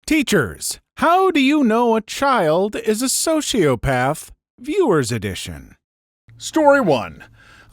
Teachers, how do you know a child is a sociopath? Viewers Edition. Story 1.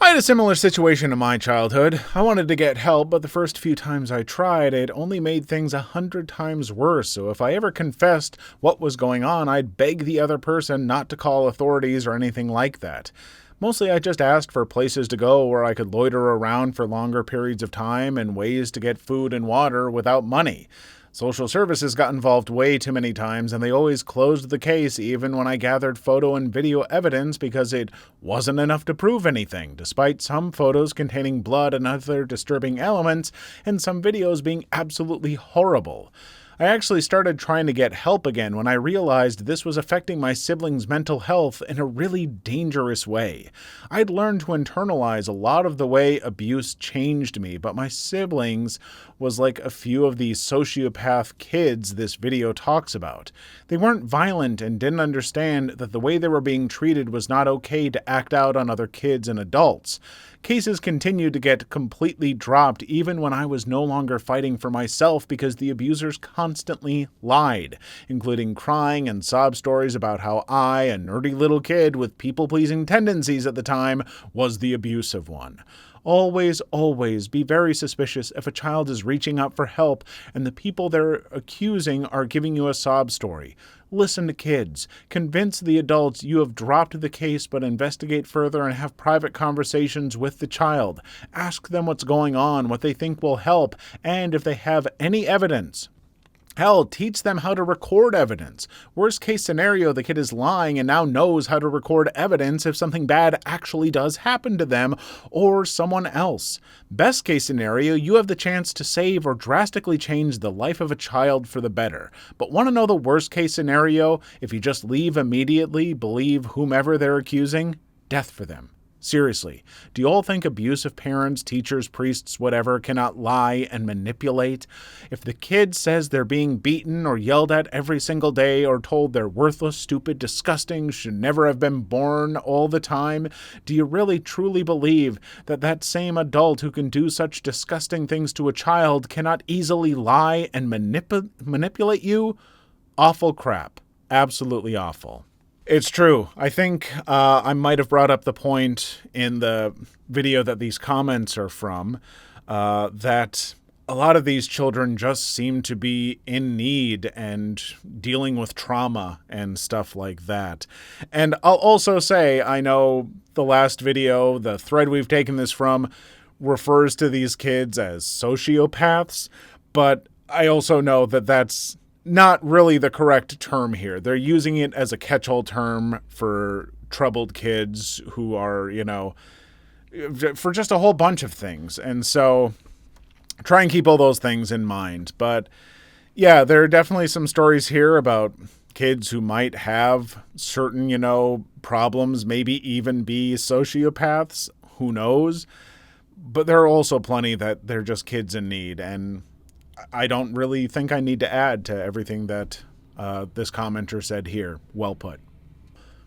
I had a similar situation in my childhood. I wanted to get help, but the first few times I tried, it only made things 100 times worse, so if I ever confessed what was going on, I'd beg the other person not to call authorities or anything like that. Mostly I just asked for places to go where I could loiter around for longer periods of time and ways to get food and water without money. Social services got involved way too many times, and they always closed the case even when I gathered photo and video evidence because it wasn't enough to prove anything, despite some photos containing blood and other disturbing elements, and some videos being absolutely horrible. I actually started trying to get help again when I realized this was affecting my siblings' mental health in a really dangerous way. I'd learned to internalize a lot of the way abuse changed me, but my siblings was like a few of these sociopath kids this video talks about. They weren't violent and didn't understand that the way they were being treated was not okay to act out on other kids and adults. Cases continued to get completely dropped even when I was no longer fighting for myself because the abusers constantly lied, including crying and sob stories about how I, a nerdy little kid with people-pleasing tendencies at the time, was the abusive one. Always, always be very suspicious if a child is reaching out for help and the people they're accusing are giving you a sob story. Listen to kids. Convince the adults you have dropped the case, but investigate further and have private conversations with the child. Ask them what's going on, what they think will help, and if they have any evidence. Hell, teach them how to record evidence. Worst case scenario, the kid is lying and now knows how to record evidence if something bad actually does happen to them or someone else. Best case scenario, you have the chance to save or drastically change the life of a child for the better. But want to know the worst case scenario? If you just leave immediately, believe whomever they're accusing, death for them. Seriously, do you all think abusive parents, teachers, priests, whatever, cannot lie and manipulate? If the kid says they're being beaten or yelled at every single day or told they're worthless, stupid, disgusting, should never have been born all the time, do you really truly believe that that same adult who can do such disgusting things to a child cannot easily lie and manipulate you? Awful crap. Absolutely awful. It's true. I think I might have brought up the point in the video that these comments are from, that a lot of these children just seem to be in need and dealing with trauma and stuff like that. And I'll also say, I know the last video, the thread we've taken this from, refers to these kids as sociopaths, but I also know that that's not really the correct term here. They're using it as a catch-all term for troubled kids who are, for just a whole bunch of things. And so try and keep all those things in mind. But yeah, there are definitely some stories here about kids who might have certain, problems, maybe even be sociopaths. Who knows? But there are also plenty that they're just kids in need, and I don't really think I need to add to everything that this commenter said here. Well put.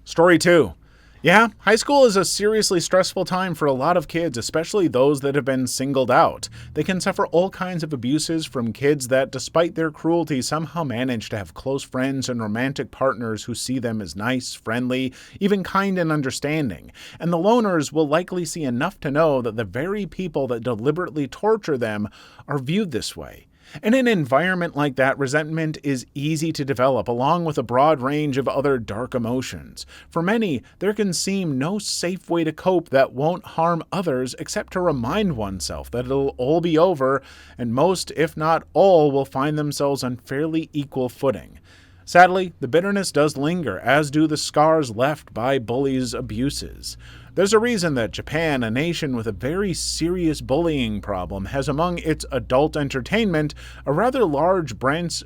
Story 2. Yeah, high school is a seriously stressful time for a lot of kids, especially those that have been singled out. They can suffer all kinds of abuses from kids that, despite their cruelty, somehow manage to have close friends and romantic partners who see them as nice, friendly, even kind and understanding. And the loners will likely see enough to know that the very people that deliberately torture them are viewed this way. In an environment like that, resentment is easy to develop, along with a broad range of other dark emotions. For many, there can seem no safe way to cope that won't harm others except to remind oneself that it'll all be over, and most, if not all, will find themselves on fairly equal footing. Sadly, the bitterness does linger, as do the scars left by bullies' abuses. There's a reason that Japan, a nation with a very serious bullying problem, has among its adult entertainment a rather large branch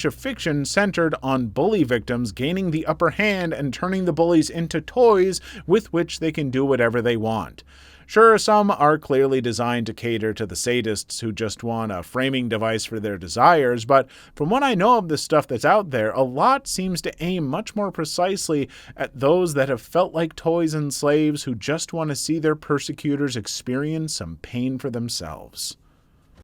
of fiction centered on bully victims gaining the upper hand and turning the bullies into toys with which they can do whatever they want. Sure, some are clearly designed to cater to the sadists who just want a framing device for their desires, but from what I know of the stuff that's out there, a lot seems to aim much more precisely at those that have felt like toys and slaves who just want to see their persecutors experience some pain for themselves.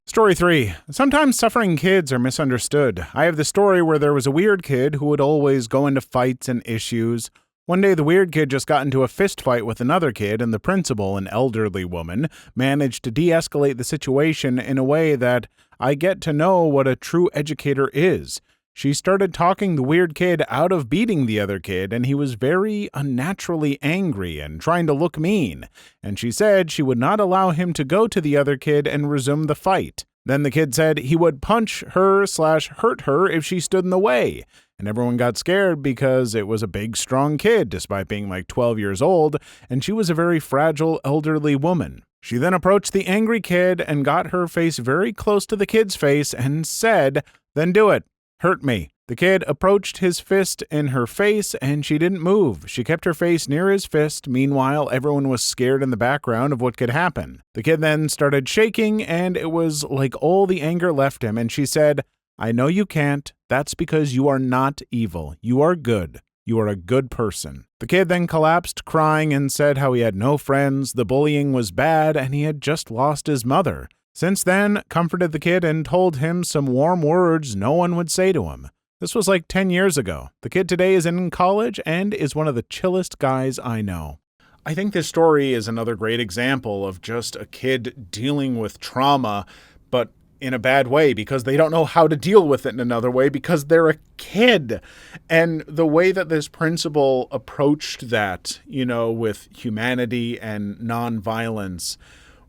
Story 3. Sometimes suffering kids are misunderstood. I have the story where there was a weird kid who would always go into fights and issues. One day the weird kid just got into a fist fight with another kid, and the principal, an elderly woman, managed to de-escalate the situation in a way that I get to know what a true educator is. She started talking the weird kid out of beating the other kid, and he was very unnaturally angry and trying to look mean, and she said she would not allow him to go to the other kid and resume the fight. Then the kid said he would punch her/hurt her if she stood in the way, and everyone got scared because it was a big, strong kid, despite being like 12 years old, and she was a very fragile, elderly woman. She then approached the angry kid and got her face very close to the kid's face and said, "Then do it. Hurt me." The kid approached his fist in her face, and she didn't move. She kept her face near his fist. Meanwhile, everyone was scared in the background of what could happen. The kid then started shaking, and it was like all the anger left him, and she said, "I know you can't. That's because you are not evil. You are good. You are a good person." The kid then collapsed, crying, and said how he had no friends, the bullying was bad, and he had just lost his mother. Since then, comforted the kid and told him some warm words no one would say to him. This was like 10 years ago. The kid today is in college and is one of the chillest guys I know. I think this story is another great example of just a kid dealing with trauma, but in a bad way because they don't know how to deal with it in another way because they're a kid. And the way that this principal approached that, with humanity and nonviolence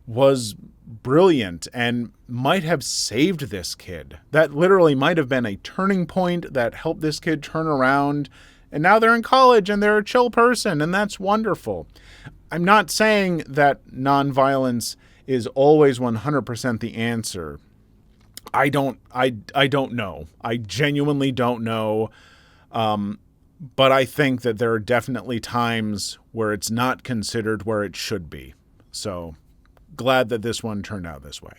was brilliant and might have saved this kid. That literally might have been a turning point that helped this kid turn around. And now they're in college and they're a chill person, and that's wonderful. I'm not saying that nonviolence is always 100% the answer. I don't know. I genuinely don't know. But I think that there are definitely times where it's not considered where it should be. So glad that this one turned out this way.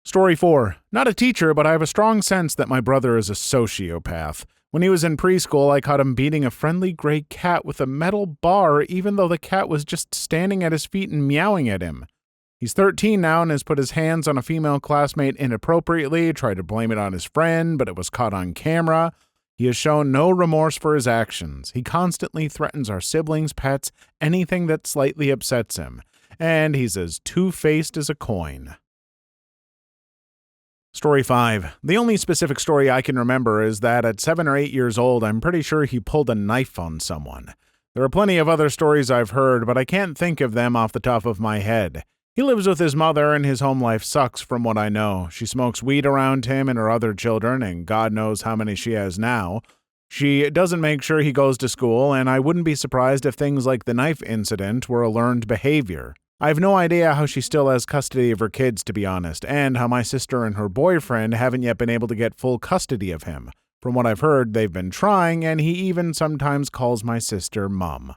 Story 4. Not a teacher, but I have a strong sense that my brother is a sociopath. When he was in preschool, I caught him beating a friendly gray cat with a metal bar, even though the cat was just standing at his feet and meowing at him. He's 13 now and has put his hands on a female classmate inappropriately, tried to blame it on his friend, but it was caught on camera. He has shown no remorse for his actions. He constantly threatens our siblings, pets, anything that slightly upsets him. And he's as two-faced as a coin. Story 5. The only specific story I can remember is that at 7 or 8 years old, I'm pretty sure he pulled a knife on someone. There are plenty of other stories I've heard, but I can't think of them off the top of my head. He lives with his mother, and his home life sucks from what I know. She smokes weed around him and her other children, and God knows how many she has now. She doesn't make sure he goes to school, and I wouldn't be surprised if things like the knife incident were a learned behavior. I have no idea how she still has custody of her kids, to be honest, and how my sister and her boyfriend haven't yet been able to get full custody of him. From what I've heard, they've been trying, and he even sometimes calls my sister Mum.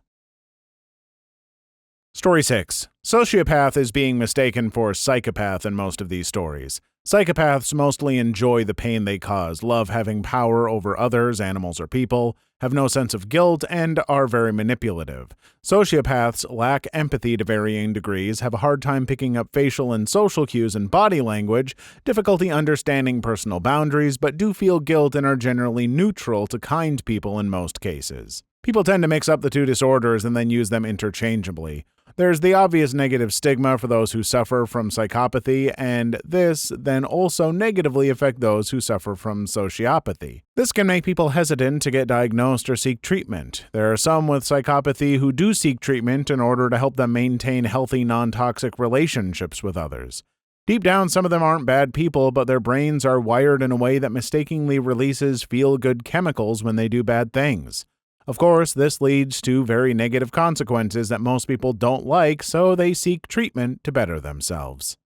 Story 6. Sociopath is being mistaken for psychopath in most of these stories. Psychopaths mostly enjoy the pain they cause, love having power over others, animals or people, have no sense of guilt, and are very manipulative. Sociopaths lack empathy to varying degrees, have a hard time picking up facial and social cues and body language, difficulty understanding personal boundaries, but do feel guilt and are generally neutral to kind people in most cases. People tend to mix up the two disorders and then use them interchangeably. There's the obvious negative stigma for those who suffer from psychopathy, and this then also negatively affect those who suffer from sociopathy. This can make people hesitant to get diagnosed or seek treatment. There are some with psychopathy who do seek treatment in order to help them maintain healthy, non-toxic relationships with others. Deep down, some of them aren't bad people, but their brains are wired in a way that mistakenly releases feel-good chemicals when they do bad things. Of course, this leads to very negative consequences that most people don't like, so they seek treatment to better themselves.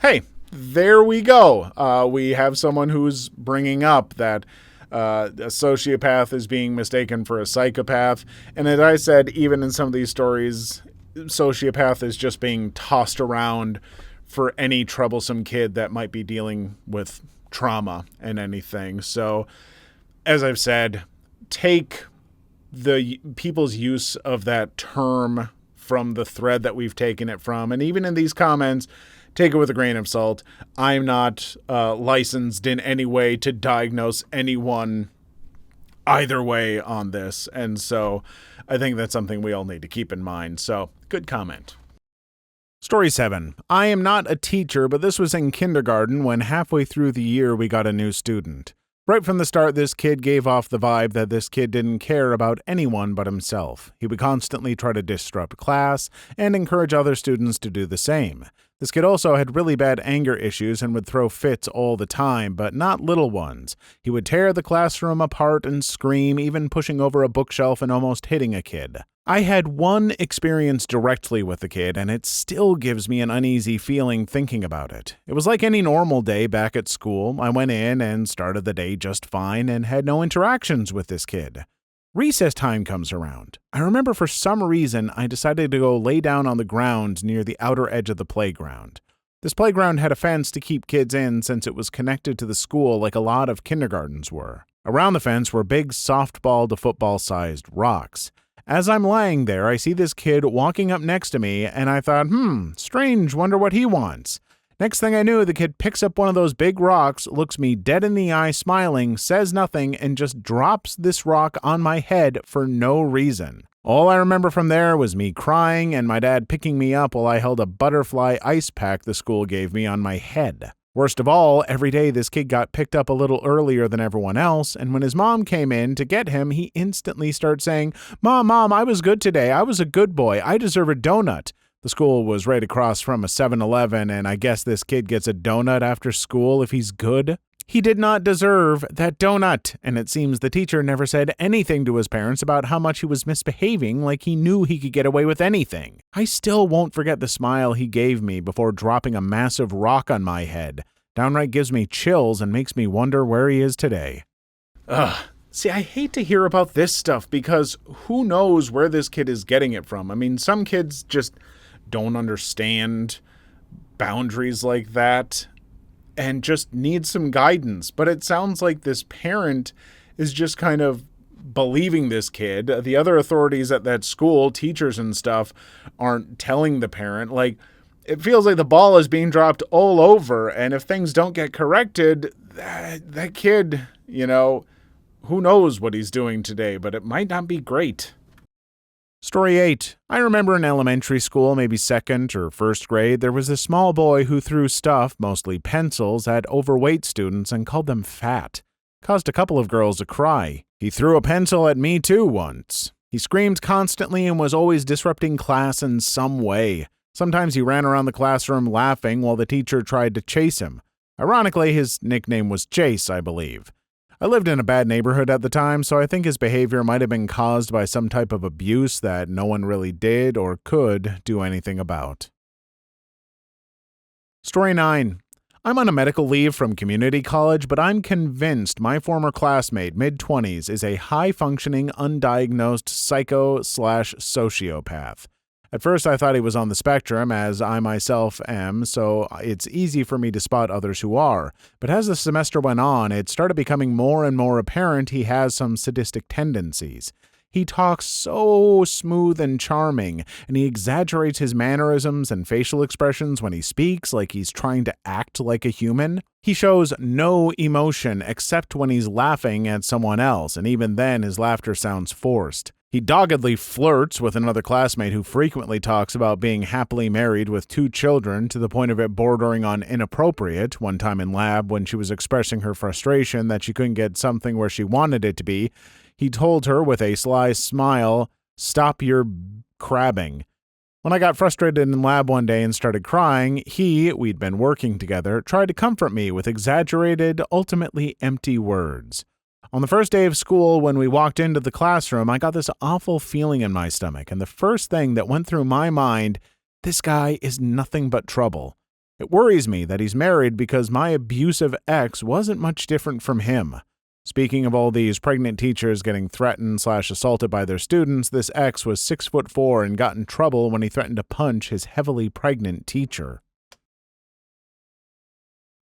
Hey, there we go. We have someone who's bringing up that a sociopath is being mistaken for a psychopath. And as I said, even in some of these stories, sociopath is just being tossed around for any troublesome kid that might be dealing with trauma and anything. So, as I've said, take the people's use of that term from the thread that we've taken it from. And even in these comments, take it with a grain of salt. I'm not licensed in any way to diagnose anyone either way on this, and so I think that's something we all need to keep in mind. So, good comment. Story 7. I am not a teacher, but this was in kindergarten when halfway through the year we got a new student. Right from the start, this kid gave off the vibe that this kid didn't care about anyone but himself. He would constantly try to disrupt class and encourage other students to do the same. This kid also had really bad anger issues and would throw fits all the time, but not little ones. He would tear the classroom apart and scream, even pushing over a bookshelf and almost hitting a kid. I had one experience directly with the kid, and it still gives me an uneasy feeling thinking about it. It was like any normal day back at school. I went in and started the day just fine and had no interactions with this kid. Recess time comes around. I remember for some reason I decided to go lay down on the ground near the outer edge of the playground. This playground had a fence to keep kids in since it was connected to the school like a lot of kindergartens were. Around the fence were big softball to football-sized rocks. As I'm lying there, I see this kid walking up next to me, and I thought, strange, wonder what he wants. Next thing I knew, the kid picks up one of those big rocks, looks me dead in the eye smiling, says nothing, and just drops this rock on my head for no reason. All I remember from there was me crying and my dad picking me up while I held a butterfly ice pack the school gave me on my head. Worst of all, every day this kid got picked up a little earlier than everyone else, and when his mom came in to get him, he instantly started saying, Mom, I was good today. I was a good boy. I deserve a donut." The school was right across from a 7-Eleven, and I guess this kid gets a donut after school if he's good. He did not deserve that donut, and it seems the teacher never said anything to his parents about how much he was misbehaving, like he knew he could get away with anything. I still won't forget the smile he gave me before dropping a massive rock on my head. Downright gives me chills and makes me wonder where he is today. See, I hate to hear about this stuff because who knows where this kid is getting it from. I mean, some kids just don't understand boundaries like that and just need some guidance. But it sounds like this parent is just kind of believing this kid. The other authorities at that school, teachers and stuff, aren't telling the parent. Like, it feels like the ball is being dropped all over. And if things don't get corrected, that kid, who knows what he's doing today, but it might not be great. Story 8. I remember in elementary school, maybe second or first grade, there was this small boy who threw stuff, mostly pencils, at overweight students and called them fat. Caused a couple of girls to cry. He threw a pencil at me too once. He screamed constantly and was always disrupting class in some way. Sometimes he ran around the classroom laughing while the teacher tried to chase him. Ironically, his nickname was Chase, I believe. I lived in a bad neighborhood at the time, so I think his behavior might have been caused by some type of abuse that no one really did or could do anything about. Story 9. I'm on a medical leave from community college, but I'm convinced my former classmate, mid-20s, is a high-functioning, undiagnosed psycho/sociopath. At first, I thought he was on the spectrum, as I myself am, so it's easy for me to spot others who are. But as the semester went on, it started becoming more and more apparent he has some sadistic tendencies. He talks so smooth and charming, and he exaggerates his mannerisms and facial expressions when he speaks, like he's trying to act like a human. He shows no emotion except when he's laughing at someone else, and even then his laughter sounds forced. He doggedly flirts with another classmate who frequently talks about being happily married with 2 children to the point of it bordering on inappropriate. One time in lab, when she was expressing her frustration that she couldn't get something where she wanted it to be, he told her with a sly smile, "Stop your crabbing." When I got frustrated in lab one day and started crying, we'd been working together, tried to comfort me with exaggerated, ultimately empty words. On the first day of school, when we walked into the classroom, I got this awful feeling in my stomach, and the first thing that went through my mind, this guy is nothing but trouble. It worries me that he's married because my abusive ex wasn't much different from him. Speaking of all these pregnant teachers getting threatened/assaulted by their students, this ex was 6'4" and got in trouble when he threatened to punch his heavily pregnant teacher.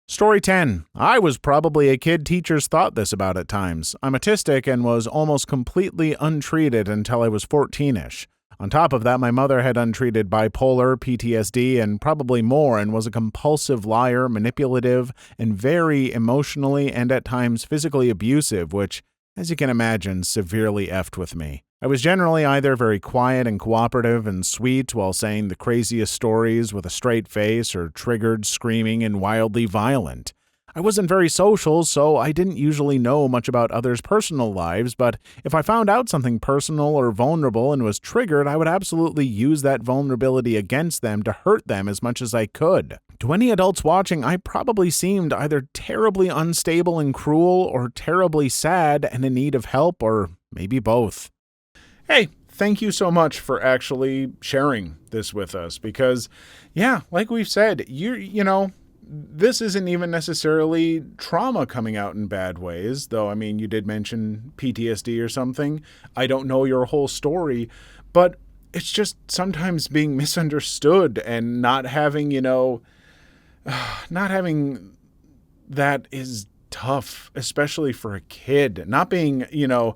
Story 10. I was probably a kid teachers thought this about at times. I'm autistic and was almost completely untreated until I was 14-ish. On top of that, my mother had untreated bipolar, PTSD, and probably more, and was a compulsive liar, manipulative, and very emotionally and at times physically abusive, which, as you can imagine, severely effed with me. I was generally either very quiet and cooperative and sweet while saying the craziest stories with a straight face, or triggered, screaming, and wildly violent. I wasn't very social, so I didn't usually know much about others' personal lives, but if I found out something personal or vulnerable and was triggered, I would absolutely use that vulnerability against them to hurt them as much as I could. To any adults watching, I probably seemed either terribly unstable and cruel, or terribly sad and in need of help, or maybe both. Hey, thank you so much for actually sharing this with us, because, yeah, like we've said, this isn't even necessarily trauma coming out in bad ways, though, I mean, you did mention PTSD or something. I don't know your whole story, but it's just sometimes being misunderstood and not having that is tough, especially for a kid. Not being, being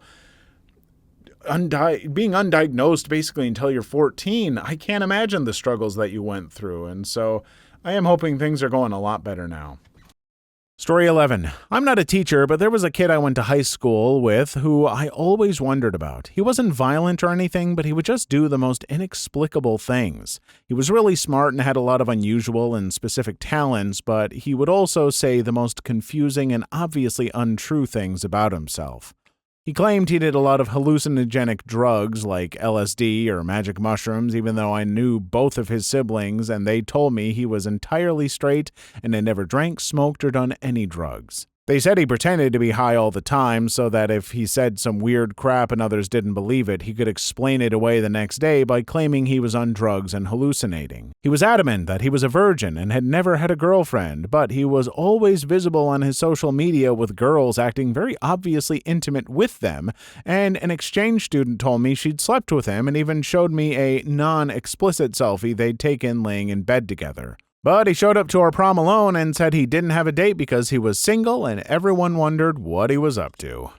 undiagnosed basically until you're 14. I can't imagine the struggles that you went through, and so I am hoping things are going a lot better now. Story 11. I'm not a teacher, but there was a kid I went to high school with who I always wondered about. He wasn't violent or anything, but he would just do the most inexplicable things. He was really smart and had a lot of unusual and specific talents, but he would also say the most confusing and obviously untrue things about himself. He claimed he did a lot of hallucinogenic drugs like LSD or magic mushrooms, even though I knew both of his siblings and they told me he was entirely straight and had never drank, smoked, or done any drugs. They said he pretended to be high all the time so that if he said some weird crap and others didn't believe it, he could explain it away the next day by claiming he was on drugs and hallucinating. He was adamant that he was a virgin and had never had a girlfriend, but he was always visible on his social media with girls acting very obviously intimate with them, and an exchange student told me she'd slept with him and even showed me a non-explicit selfie they'd taken laying in bed together. But he showed up to our prom alone and said he didn't have a date because he was single, and everyone wondered what he was up to.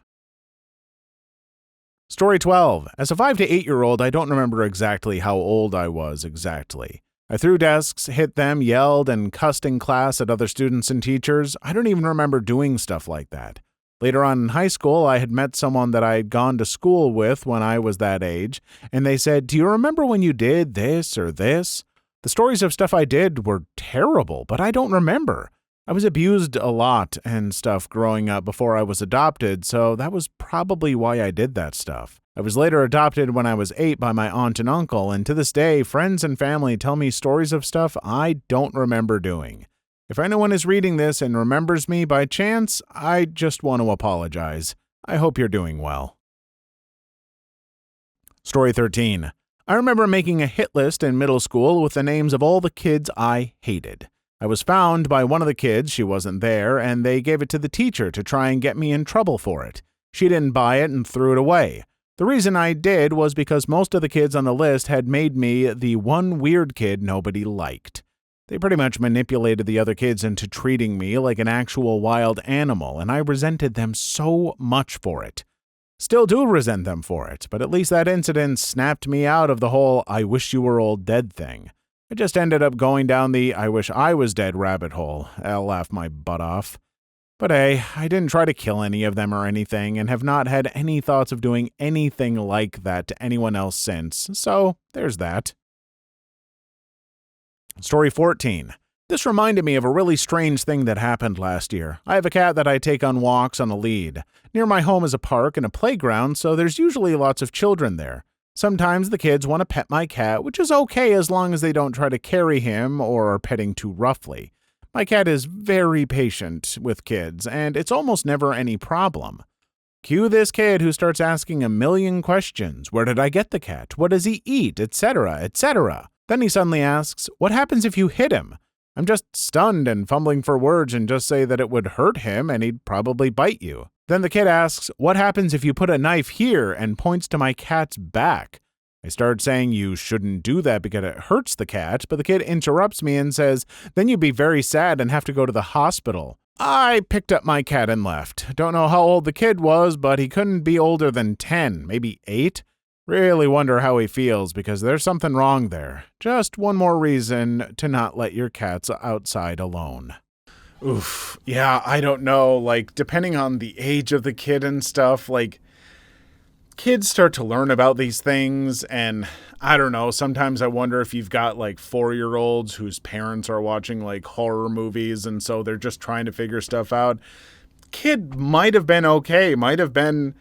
Story 12. As a 5 to 8-year-old, I don't remember exactly how old I was exactly. I threw desks, hit them, yelled, and cussed in class at other students and teachers. I don't even remember doing stuff like that. Later on in high school, I had met someone that I had gone to school with when I was that age, and they said, "Do you remember when you did this or this?" The stories of stuff I did were terrible, but I don't remember. I was abused a lot and stuff growing up before I was adopted, so that was probably why I did that stuff. I was later adopted when I was 8 by my aunt and uncle, and to this day, friends and family tell me stories of stuff I don't remember doing. If anyone is reading this and remembers me by chance, I just want to apologize. I hope you're doing well. Story 13. I remember making a hit list in middle school with the names of all the kids I hated. I was found by one of the kids, she wasn't there, and they gave it to the teacher to try and get me in trouble for it. She didn't buy it and threw it away. The reason I did was because most of the kids on the list had made me the one weird kid nobody liked. They pretty much manipulated the other kids into treating me like an actual wild animal, and I resented them so much for it. Still do resent them for it, but at least that incident snapped me out of the whole "I wish you were all dead" thing. I just ended up going down the "I wish I was dead" rabbit hole. I'll laugh my butt off. But hey, I didn't try to kill any of them or anything, and have not had any thoughts of doing anything like that to anyone else since, so there's that. Story 14. This reminded me of a really strange thing that happened last year. I have a cat that I take on walks on a lead. Near my home is a park and a playground, so there's usually lots of children there. Sometimes the kids want to pet my cat, which is okay as long as they don't try to carry him or are petting too roughly. My cat is very patient with kids, and it's almost never any problem. Cue this kid who starts asking a million questions. Where did I get the cat? What does he eat? Etc., etc. Then he suddenly asks, "What happens if you hit him?" I'm just stunned and fumbling for words and just say that it would hurt him and he'd probably bite you. Then the kid asks, "What happens if you put a knife here?" and points to my cat's back. I start saying you shouldn't do that because it hurts the cat, but the kid interrupts me and says, "Then you'd be very sad and have to go to the hospital." I picked up my cat and left. Don't know how old the kid was, but he couldn't be older than 10, maybe 8. Really wonder how he feels because there's something wrong there. Just one more reason to not let your cats outside alone. Oof. Yeah, I don't know. Like, depending on the age of the kid and stuff, like, kids start to learn about these things, and I don't know, sometimes I wonder if you've got like 4-year-olds whose parents are watching like horror movies, and so they're just trying to figure stuff out. Kid might have been okay, might have been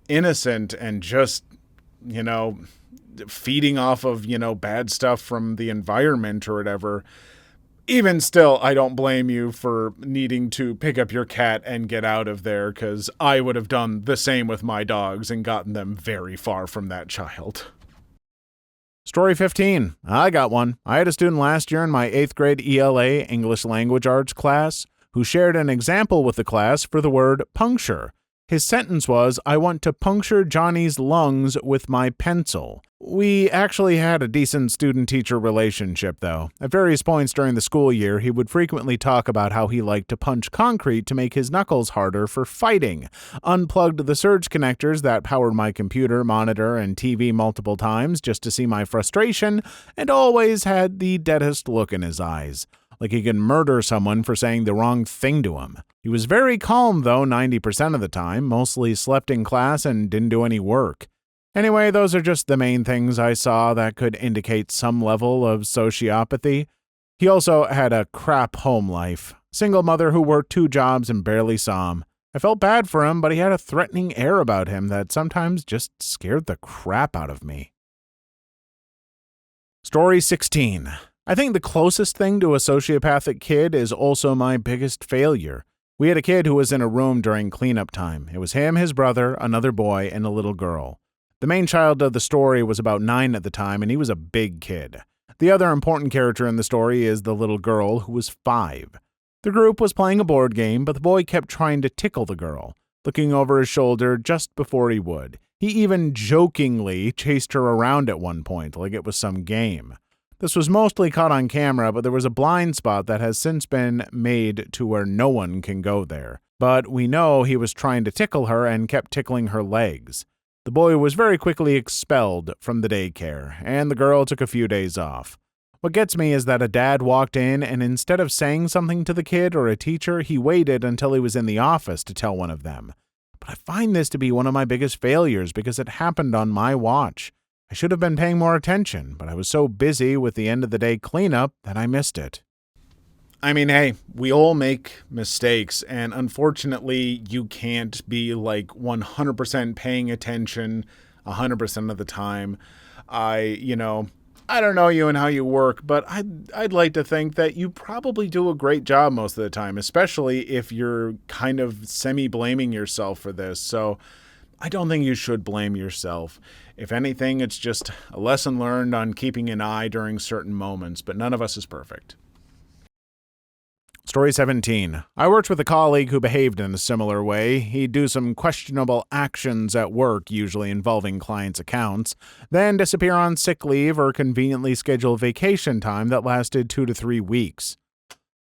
innocent and just, feeding off of, bad stuff from the environment or whatever. Even still, I don't blame you for needing to pick up your cat and get out of there, because I would have done the same with my dogs and gotten them very far from that child. Story 15. I got one. I had a student last year in my 8th grade ELA English Language Arts class who shared an example with the class for the word puncture. His sentence was, "I want to puncture Johnny's lungs with my pencil." We actually had a decent student-teacher relationship, though. At various points during the school year, he would frequently talk about how he liked to punch concrete to make his knuckles harder for fighting, unplugged the surge connectors that powered my computer, monitor, and TV multiple times just to see my frustration, and always had the deadest look in his eyes, like he could murder someone for saying the wrong thing to him. He was very calm, though, 90% of the time, mostly slept in class and didn't do any work. Anyway, those are just the main things I saw that could indicate some level of sociopathy. He also had a crap home life. Single mother who worked 2 jobs and barely saw him. I felt bad for him, but he had a threatening air about him that sometimes just scared the crap out of me. Story 16. I think the closest thing to a sociopathic kid is also my biggest failure. We had a kid who was in a room during cleanup time. It was him, his brother, another boy, and a little girl. The main child of the story was about 9 at the time, and he was a big kid. The other important character in the story is the little girl, who was 5. The group was playing a board game, but the boy kept trying to tickle the girl, looking over his shoulder just before he would. He even jokingly chased her around at one point, like it was some game. This was mostly caught on camera, but there was a blind spot that has since been made to where no one can go there. But we know he was trying to tickle her and kept tickling her legs. The boy was very quickly expelled from the daycare, and the girl took a few days off. What gets me is that a dad walked in, and instead of saying something to the kid or a teacher, he waited until he was in the office to tell one of them. But I find this to be one of my biggest failures because it happened on my watch. I should have been paying more attention, but I was so busy with the end of the day cleanup that I missed it. I mean, hey, we all make mistakes, and unfortunately, you can't be like 100% paying attention 100% of the time. I don't know you and how you work, but I'd like to think that you probably do a great job most of the time, especially if you're kind of semi-blaming yourself for this. So I don't think you should blame yourself. If anything, it's just a lesson learned on keeping an eye during certain moments, but none of us is perfect. Story 17. I worked with a colleague who behaved in a similar way. He'd do some questionable actions at work, usually involving clients' accounts, then disappear on sick leave or conveniently schedule vacation time that lasted 2 to 3 weeks.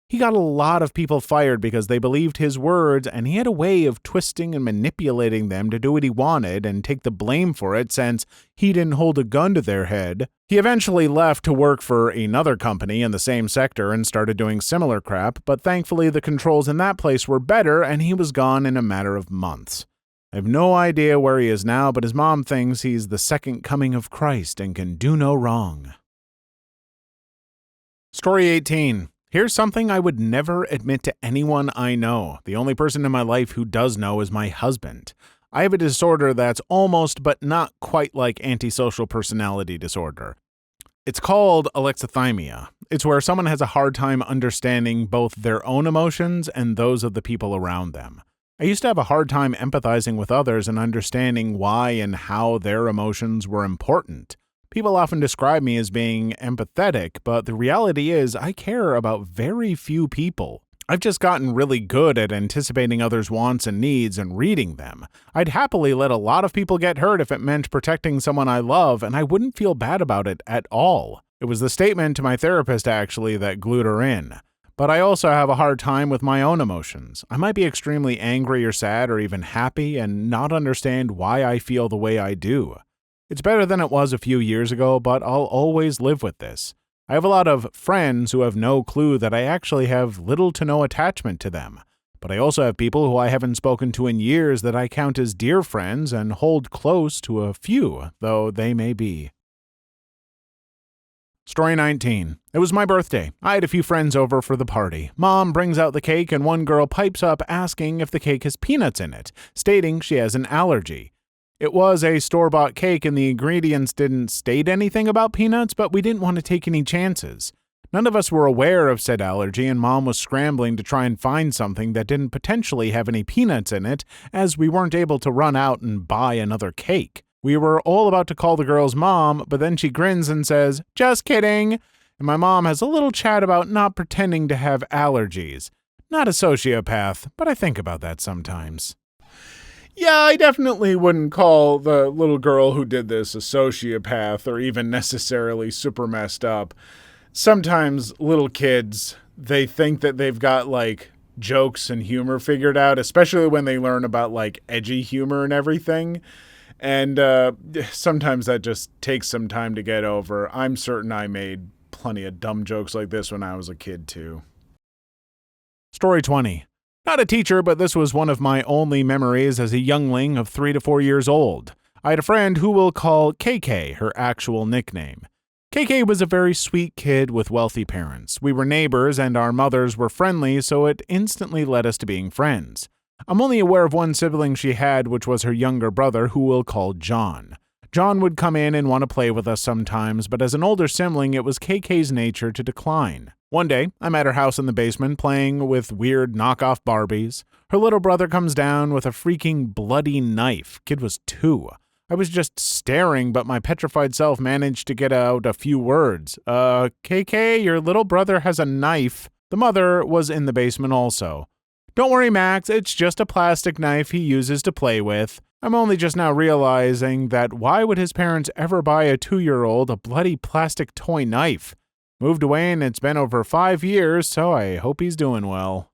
He got a lot of people fired because they believed his words, and he had a way of twisting and manipulating them to do what he wanted and take the blame for it since he didn't hold a gun to their head. He eventually left to work for another company in the same sector and started doing similar crap, but thankfully the controls in that place were better and he was gone in a matter of months. I have no idea where he is now, but his mom thinks he's the second coming of Christ and can do no wrong. Story 18. Here's something I would never admit to anyone I know. The only person in my life who does know is my husband. I have a disorder that's almost but not quite like antisocial personality disorder. It's called alexithymia. It's where someone has a hard time understanding both their own emotions and those of the people around them. I used to have a hard time empathizing with others and understanding why and how their emotions were important. People often describe me as being empathetic, but the reality is I care about very few people. I've just gotten really good at anticipating others' wants and needs and reading them. I'd happily let a lot of people get hurt if it meant protecting someone I love, and I wouldn't feel bad about it at all. It was the statement to my therapist, actually, that glued her in. But I also have a hard time with my own emotions. I might be extremely angry or sad or even happy and not understand why I feel the way I do. It's better than it was a few years ago, but I'll always live with this. I have a lot of friends who have no clue that I actually have little to no attachment to them. But I also have people who I haven't spoken to in years that I count as dear friends and hold close to a few, though they may be. Story 19. It was my birthday. I had a few friends over for the party. Mom brings out the cake and one girl pipes up asking if the cake has peanuts in it, stating she has an allergy. It was a store-bought cake and the ingredients didn't state anything about peanuts, but we didn't want to take any chances. None of us were aware of said allergy, and Mom was scrambling to try and find something that didn't potentially have any peanuts in it, as we weren't able to run out and buy another cake. We were all about to call the girl's mom, but then she grins and says, "Just kidding." And my mom has a little chat about not pretending to have allergies. Not a sociopath, but I think about that sometimes. Yeah, I definitely wouldn't call the little girl who did this a sociopath or even necessarily super messed up. Sometimes little kids, they think that they've got like jokes and humor figured out, especially when they learn about like edgy humor and everything. And sometimes that just takes some time to get over. I'm certain I made plenty of dumb jokes like this when I was a kid, too. Story 20. Not a teacher, but this was one of my only memories as a youngling of 3 to 4 years old. I had a friend who we'll call KK, her actual nickname. KK was a very sweet kid with wealthy parents. We were neighbors and our mothers were friendly, so it instantly led us to being friends. I'm only aware of one sibling she had, which was her younger brother, who we'll call John. John would come in and want to play with us sometimes, but as an older sibling, it was KK's nature to decline. One day, I'm at her house in the basement playing with weird knockoff Barbies. Her little brother comes down with a freaking bloody knife. Kid was 2. I was just staring, but my petrified self managed to get out a few words. KK, your little brother has a knife. The mother was in the basement also. Don't worry, Max, it's just a plastic knife he uses to play with. I'm only just now realizing that why would his parents ever buy a 2-year-old a bloody plastic toy knife? Moved away and it's been over 5 years, so I hope he's doing well.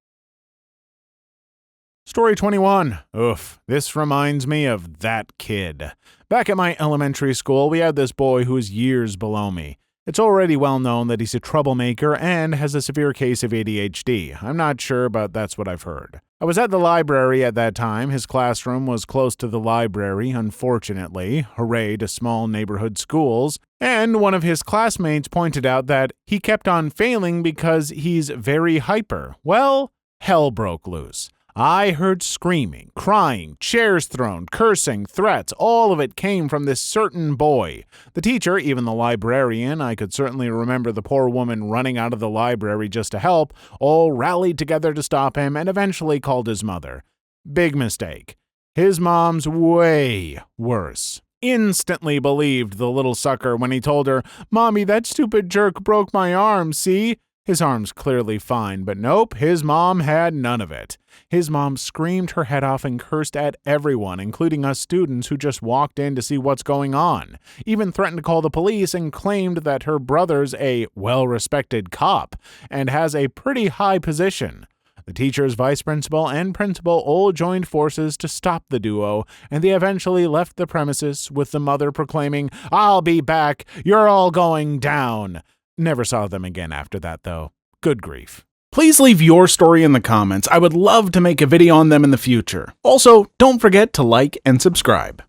Story 21. Oof, this reminds me of that kid. Back at my elementary school, we had this boy who is years below me. It's already well known that he's a troublemaker and has a severe case of ADHD. I'm not sure, but that's what I've heard. I was at the library at that time. His classroom was close to the library, unfortunately. Hooray to small neighborhood schools. And one of his classmates pointed out that he kept on failing because he's very hyper. Well, hell broke loose. I heard screaming, crying, chairs thrown, cursing, threats. All of it came from this certain boy. The teacher, even the librarian, I could certainly remember the poor woman running out of the library just to help, all rallied together to stop him and eventually called his mother. Big mistake. His mom's way worse. Instantly believed the little sucker when he told her, "Mommy, that stupid jerk broke my arm, see?" His arm's clearly fine, but nope, his mom had none of it. His mom screamed her head off and cursed at everyone, including us students who just walked in to see what's going on. Even threatened to call the police and claimed that her brother's a well-respected cop and has a pretty high position. The teachers, vice principal, and principal all joined forces to stop the duo, and they eventually left the premises with the mother proclaiming, "I'll be back, you're all going down." Never saw them again after that, though. Good grief. Please leave your story in the comments. I would love to make a video on them in the future. Also, don't forget to like and subscribe.